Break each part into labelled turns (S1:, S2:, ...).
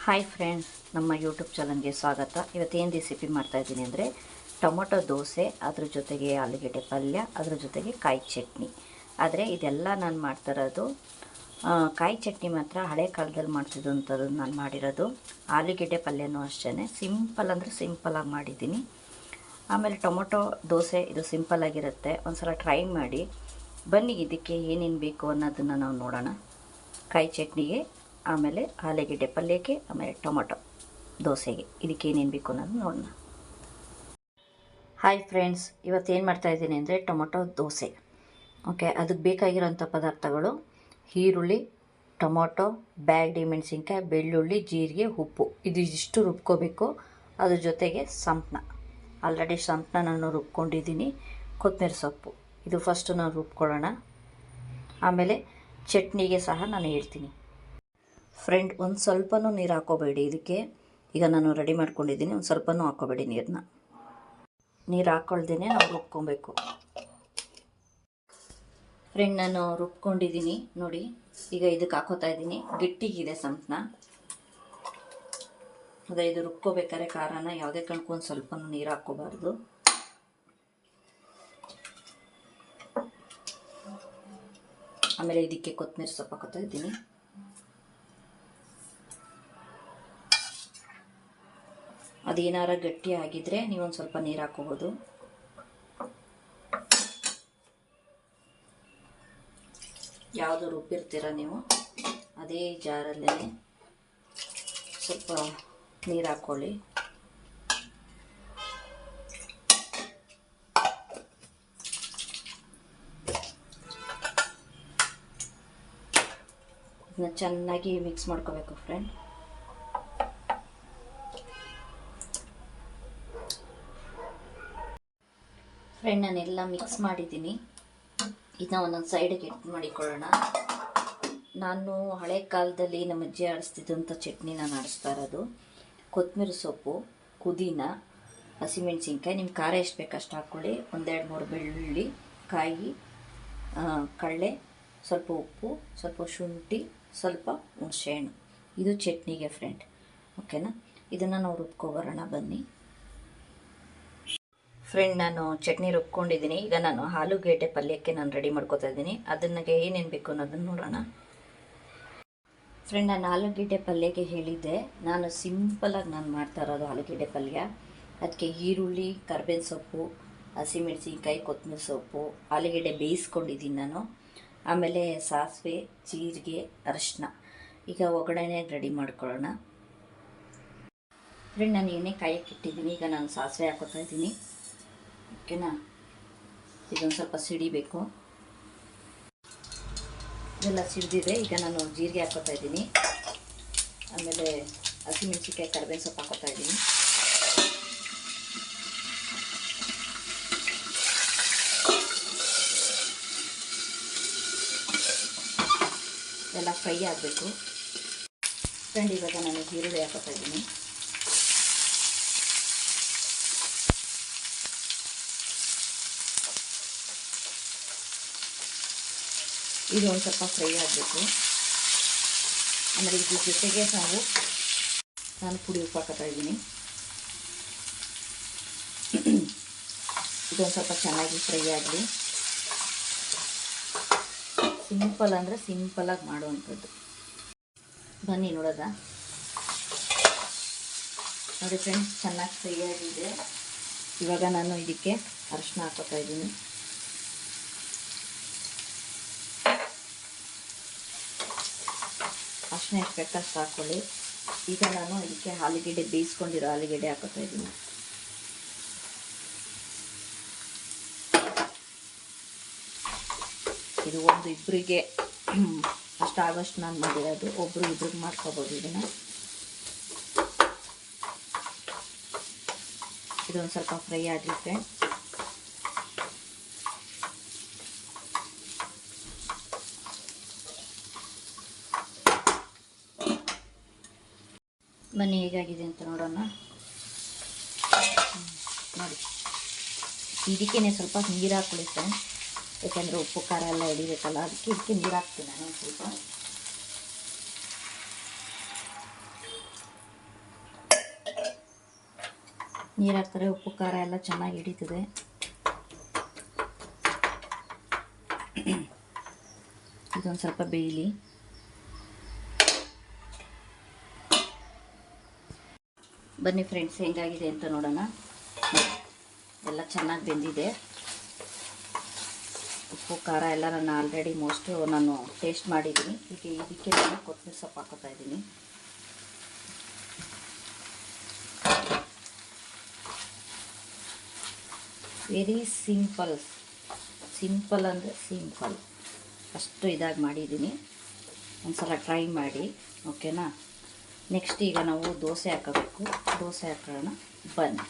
S1: Hi friends, ನಮ್ಮ YouTube ಚಾನಲ್ಗೆ ಸ್ವಾಗತ. ಇವತ್ತೇನು ರೆಸಿಪಿ ಮಾಡ್ತಾಯಿದ್ದೀನಿ ಅಂದರೆ ಟೊಮೊಟೊ ದೋಸೆ, ಅದ್ರ ಜೊತೆಗೆ ಆಲೂಗೆಡ್ಡೆ ಪಲ್ಯ, ಅದ್ರ ಜೊತೆಗೆ ಕಾಯಿ ಚಟ್ನಿ. ಆದರೆ ಇದೆಲ್ಲ ನಾನು ಮಾಡ್ತಿರೋದು ಕಾಯಿ ಚಟ್ನಿ ಮಾತ್ರ ಹಳೆ ಕಾಲದಲ್ಲಿ ಮಾಡ್ತಿದ್ದಂಥದ್ದು ನಾನು ಮಾಡಿರೋದು. ಆಲೂಗೆಡ್ಡೆ ಪಲ್ಯನೂ ಅಷ್ಟೇ ಸಿಂಪಲ್ ಅಂದರೆ ಸಿಂಪಲಾಗಿ ಮಾಡಿದ್ದೀನಿ. ಆಮೇಲೆ ಟೊಮೊಟೊ ದೋಸೆ ಇದು ಸಿಂಪಲ್ಲಾಗಿರುತ್ತೆ, ಒಂದು ಸಲ ಟ್ರೈ ಮಾಡಿ ಬನ್ನಿ. ಇದಕ್ಕೆ ಏನೇನು ಬೇಕು ಅನ್ನೋದನ್ನು ನಾವು ನೋಡೋಣ. ಕಾಯಿ ಚಟ್ನಿಗೆ, ಆಮೇಲೆ ಆಲೂಗೆಡ್ಡೆ ಪಲ್ಯಕ್ಕೆ, ಆಮೇಲೆ ಟೊಮೊಟೊ ದೋಸೆಗೆ ಇದಕ್ಕೆ ಏನೇನು ಬೇಕು ಅನ್ನೋದು ನೋಡೋಣ. ಹಾಯ್ ಫ್ರೆಂಡ್ಸ್, ಇವತ್ತೇನು ಮಾಡ್ತಾಯಿದ್ದೀನಿ ಅಂದರೆ ಟೊಮೊಟೊ ದೋಸೆ. ಓಕೆ, ಅದಕ್ಕೆ ಬೇಕಾಗಿರೋಂಥ ಪದಾರ್ಥಗಳು: ಈರುಳ್ಳಿ, ಟೊಮೊಟೊ, ಬ್ಯಾಡಗಿ ಮೆಣಸಿನ್ಕಾಯಿ, ಬೆಳ್ಳುಳ್ಳಿ, ಜೀರಿಗೆ, ಉಪ್ಪು. ಇದಿಷ್ಟು ರುಬ್ಕೋಬೇಕು. ಅದ್ರ ಜೊತೆಗೆ ಸಂಪಣ, ಆಲ್ರೆಡಿ ಸಂಪಣ ನಾನು ರುಬ್ಕೊಂಡಿದ್ದೀನಿ. ಕೊತ್ತಂಬರಿ ಸೊಪ್ಪು, ಇದು ಫಸ್ಟು ನಾವು ರುಬ್ಕೊಳ್ಳೋಣ. ಆಮೇಲೆ ಚಟ್ನಿಗೆ ಸಹ ನಾನು ಹೇಳ್ತೀನಿ. ಫ್ರೆಂಡ್, ಒಂದು ಸ್ವಲ್ಪನೂ ನೀರು ಹಾಕೋಬೇಡಿ ಇದಕ್ಕೆ. ಈಗ ನಾನು ರೆಡಿ ಮಾಡ್ಕೊಂಡಿದ್ದೀನಿ, ಒಂದು ಸ್ವಲ್ಪನೂ ಹಾಕೋಬೇಡಿ ನೀರನ್ನ. ನೀರು ಹಾಕ್ಕೊಳ್ದೇ ನಾವು ರುಬ್ಕೊಬೇಕು. ಫ್ರೆಂಡ್, ನಾನು ರುಬ್ಕೊಂಡಿದ್ದೀನಿ ನೋಡಿ. ಈಗ ಇದಕ್ಕೆ ಹಾಕೋತಾ ಇದ್ದೀನಿ. ಗಟ್ಟಿಗಿದೆ ಸಂಪಣ. ಅದೇ ಇದು ರುಬ್ಕೋಬೇಕಾದ್ರೆ ಖಾರನ ಯಾವುದೇ ಕಾರಣಕ್ಕೂ ಒಂದು ಸ್ವಲ್ಪನೂ ನೀರು ಹಾಕ್ಕೋಬಾರ್ದು. ಆಮೇಲೆ ಇದಕ್ಕೆ ಕೊತ್ತಂಬರಿ ಸೊಪ್ಪು ಹಾಕೋತಾ ಇದ್ದೀನಿ. ಅದೇನಾರ ಗಟ್ಟಿ ಆಗಿದ್ರೆ ನೀವೊಂದು ಸ್ವಲ್ಪ ನೀರು ಹಾಕೋಬೋದು. ಯಾವುದು ರುಬ್ಬಿರ್ತೀರ ನೀವು ಅದೇ ಜಾರಲ್ಲೇ ಸ್ವಲ್ಪ ನೀರು ಹಾಕ್ಕೊಳ್ಳಿ. ಇದನ್ನ ಚೆನ್ನಾಗಿ ಮಿಕ್ಸ್ ಮಾಡ್ಕೋಬೇಕು ಫ್ರೆಂಡ್. ನಾನೆಲ್ಲ ಮಿಕ್ಸ್ ಮಾಡಿದ್ದೀನಿ. ಇದನ್ನ ಒಂದೊಂದು ಸೈಡಿಗೆ ಎಡ್ ಮಾಡಿಕೊಳ್ಳೋಣ. ನಾನು ಹಳೆ ಕಾಲದಲ್ಲಿ ನಮ್ಮ ಅಜ್ಜಿ ಆಡಿಸ್ತಿದ್ದಂಥ ಚಟ್ನಿ ನಾನು ಆಡಿಸ್ತಾ ಇರೋದು. ಕೊತ್ತಂಬರಿ ಸೊಪ್ಪು, ಪುದೀನ, ಹಸಿಮೆಣಸಿನ್ಕಾಯಿ, ನಿಮ್ಮ ಖಾರ ಎಷ್ಟು ಬೇಕಷ್ಟು ಹಾಕ್ಕೊಳ್ಳಿ. 1-2-3 ಬೆಳ್ಳುಳ್ಳಿ, ಕಾಯಿ, ಕಡಲೆ, ಸ್ವಲ್ಪ ಉಪ್ಪು, ಸ್ವಲ್ಪ ಶುಂಠಿ, ಸ್ವಲ್ಪ ಹುಣಸೆಹಣ್ಣು. ಇದು ಚಟ್ನಿಗೆ ಫ್ರೆಂಡ್. ಓಕೆನಾ? ಇದನ್ನು ನಾವು ರುಬ್ಕೊಬರೋಣ ಬನ್ನಿ. ಫ್ರೆಂಡ್, ನಾನು ಚಟ್ನಿ ರುಬ್ಕೊಂಡಿದ್ದೀನಿ. ಈಗ ನಾನು ಆಲೂಗೆಡ್ಡೆ ಪಲ್ಯಕ್ಕೆ ನಾನು ರೆಡಿ ಮಾಡ್ಕೊತಾ ಇದ್ದೀನಿ. ಅದಕ್ಕೆ ಏನೇನು ಬೇಕು ಅನ್ನೋದನ್ನು ನೋಡೋಣ. ಫ್ರೆಂಡ್, ನಾನು ಆಲೂಗೆಡ್ಡೆ ಪಲ್ಯಕ್ಕೆ ಹೇಳಿದ್ದೆ, ನಾನು ಸಿಂಪಲಾಗಿ ನಾನು ಮಾಡ್ತಾ ಇರೋದು ಆಲೂಗೆಡ್ಡೆ ಪಲ್ಯ. ಅದಕ್ಕೆ ಈರುಳ್ಳಿ, ಕರ್ಬೇವಿನ ಸೊಪ್ಪು, ಹಸಿಮೆಣಸಿನ್ಕಾಯಿ, ಕೊತ್ತಂಬರಿ ಸೊಪ್ಪು, ಆಲೂಗೆಡ್ಡೆ ಬೇಯಿಸ್ಕೊಂಡಿದ್ದೀನಿ ನಾನು. ಆಮೇಲೆ ಸಾಸಿವೆ, ಜೀರಿಗೆ, ಅರಿಶಿನ. ಈಗ ಒಗ್ಗರಣೆ ರೆಡಿ ಮಾಡ್ಕೊಳ್ಳೋಣ. ಫ್ರೆಂಡ್, ನಾನು ಎಣ್ಣೆ ಕಾಯಕ್ಕೆ ಇಟ್ಟಿದ್ದೀನಿ. ಈಗ ನಾನು ಸಾಸಿವೆ ಹಾಕೋತಾ ಇದ್ದೀನಿ. ಓಕೆನಾ? ಇದೊಂದು ಸ್ವಲ್ಪ ಸಿಡಿಬೇಕು. ಇದೆಲ್ಲ ಸಿಡಿದಿದೆ. ಈಗ ನಾನು ಜೀರಿಗೆ ಹಾಕೋತಾ ಇದ್ದೀನಿ. ಆಮೇಲೆ ಹಸಿಮೆಣಸಿನ್ಕಾಯಿ, ಕರಿಬೇವಿನ ಸೊಪ್ಪು ಹಾಕೋತಾ ಇದ್ದೀನಿ. ಎಲ್ಲ ಫ್ರೈ ಆಗಬೇಕು. ಫ್ರೆಂಡ್, ಇವಾಗ ನಾನು ಈರುಳ್ಳಿ ಹಾಕೋತಾ ಇದ್ದೀನಿ. ಇದು ಒಂದು ಸ್ವಲ್ಪ ಫ್ರೈ ಆಗಬೇಕು. ಆಮೇಲೆ ಇದ್ರ ಜೊತೆಗೆ ನಾನು ಪುಡಿ ಉಪ್ಪು ಹಾಕೋತಾ ಇದ್ದೀನಿ. ಇದೊಂದು ಸ್ವಲ್ಪ ಚೆನ್ನಾಗಿ ಫ್ರೈ ಆಗಲಿ. ಸಿಂಪಲ್ ಅಂದರೆ ಸಿಂಪಲಾಗಿ ಮಾಡುವಂಥದ್ದು. ಬನ್ನಿ ನೋಡೋದ. ನೋಡಿ ಫ್ರೆಂಡ್ಸ್, ಚೆನ್ನಾಗಿ ಫ್ರೈ ಆಗಿದೆ. ಇವಾಗ ನಾನು ಇದಕ್ಕೆ ಅರಿಶಿನ ಹಾಕೋತಾ ಇದ್ದೀನಿ. ಅರಿಶಿನ ಎಷ್ಟು ಬೇಕಷ್ಟು ಹಾಕ್ಕೊಳ್ಳಿ. ಈಗ ನಾನು ಇದಕ್ಕೆ ಆಲೂಗೆಡ್ಡೆ ಬೇಯಿಸ್ಕೊಂಡಿರೋ ಆಲೂಗೆಡ್ಡೆ ಹಾಕೋತಾ ಇದ್ದೀನಿ. ಇದು ಒಂದು ಇಬ್ಬರಿಗೆ ಅಷ್ಟಾಗಷ್ಟು ನಾನು ಮಾಡಿರೋದು. ಒಬ್ಬರು ಇಬ್ರಿಗೆ ಮಾಡ್ಕೋಬೋದು ಇದನ್ನು. ಇದೊಂದು ಸ್ವಲ್ಪ ಫ್ರೈ ಆಗಲಿ ಫ್ರೆಂಡ್. ಬನ್ನಿ ಹೇಗಾಗಿದೆ ಅಂತ ನೋಡೋಣ. ನೋಡಿ, ಇದಕ್ಕೇ ಸ್ವಲ್ಪ ನೀರು ಹಾಕ್ಕೊಳ್ಳಿ ಫ್ರೆಂಡ್. ಯಾಕೆಂದರೆ ಉಪ್ಪು ಖಾರ ಎಲ್ಲ ಹಿಡಿಬೇಕಲ್ಲ, ಇದಕ್ಕೆ ನೀರು ಹಾಕ್ತೀನಿ ನಾನು ಸ್ವಲ್ಪ. ನೀರು ಹಾಕ್ತಾರೆ, ಉಪ್ಪು ಖಾರ ಎಲ್ಲ ಚೆನ್ನಾಗಿ ಹಿಡಿತದೆ. ಇದೊಂದು ಸ್ವಲ್ಪ ಬೇಯಲಿ. ಬನ್ನಿ ಫ್ರೆಂಡ್ಸ್, ಹೆಂಗಾಗಿದೆ ಅಂತ ನೋಡೋಣ. ಎಲ್ಲ ಚೆನ್ನಾಗಿ ಬೆಂದಿದೆ. ಉಪ್ಪು ಖಾರ ಎಲ್ಲ ನಾನು ಆಲ್ರೆಡಿ ನಾನು ಟೇಸ್ಟ್ ಮಾಡಿದ್ದೀನಿ. ಈಗ ಇದಕ್ಕೆ ನಾನು ಕೊತ್ತಂಬರಿ ಸೊಪ್ಪು ಹಾಕೋತಾ ಇದ್ದೀನಿ. ವೆರಿ ಸಿಂಪಲ್ ಅಂದರೆ ಸಿಂಪಲ್, ಅಷ್ಟು ಇದಾಗಿ ಮಾಡಿದ್ದೀನಿ. ಒಂದ್ಸಲ ಟ್ರೈ ಮಾಡಿ, ಓಕೆನಾ. ನೆಕ್ಸ್ಟ್ ಈಗ ನಾವು ದೋಸೆ ಹಾಕೋಬೇಕು. ದೋಸೆ ಹಾಕೋಣ ಬನ್ನಿ,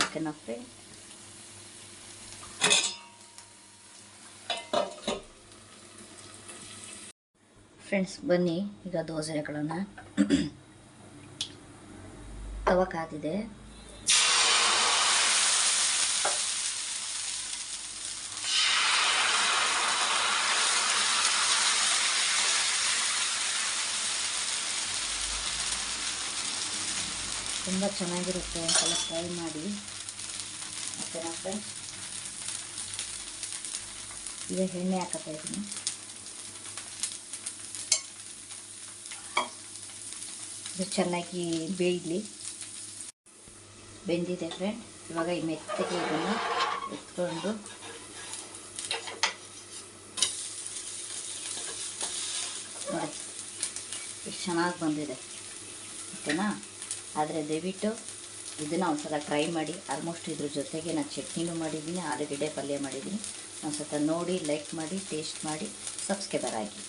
S1: ಓಕೆನಾ ಫ್ರೆಂಡ್. ಫ್ರೆಂಡ್ಸ್ ಬನ್ನಿ, ಈಗ ದೋಸೆ ಹಾಕೋಣ. ತವ ಕಾದಿದೆ. ತುಂಬ ಚೆನ್ನಾಗಿರುತ್ತೆ, ಒಂದ್ಸಲ ಟ್ರೈ ಮಾಡಿ, ಓಕೆನಾ ಫ್ರೆಂಡ್ಸ್. ಈಗ ಎಣ್ಣೆ ಹಾಕೋತಾ ಇದ್ದೀನಿ. ಇದು ಚೆನ್ನಾಗಿ ಬೇಯಲಿ. ಬೆಂದಿದೆ ಫ್ರೆಂಡ್. ಇವಾಗ ಈ ಮೆತ್ತಗೆ ಇದನ್ನು ಎತ್ಕೊಂಡು ನೋಡಿ ಎಷ್ಟು ಚೆನ್ನಾಗಿ ಬಂದಿದೆ, ಓಕೆನಾ. ಆದರೆ ದಯವಿಟ್ಟು ಇದನ್ನು ಒಂದ್ಸಲ ಟ್ರೈ ಮಾಡಿ. ಆಲ್ಮೋಸ್ಟ್ ಇದ್ರ ಜೊತೆಗೆ ನಾನು ಚಟ್ನಿನೂ ಮಾಡಿದ್ದೀನಿ, ಆಲೂಗಡ್ಡೆ ಪಲ್ಯ ಮಾಡಿದ್ದೀನಿ. ಒಂದು ಸ್ವಲ್ಪ ನೋಡಿ, ಲೈಕ್ ಮಾಡಿ, ಟೇಸ್ಟ್ ಮಾಡಿ, ಸಬ್ಸ್ಕ್ರೈಬರ್ ಆಗಿ.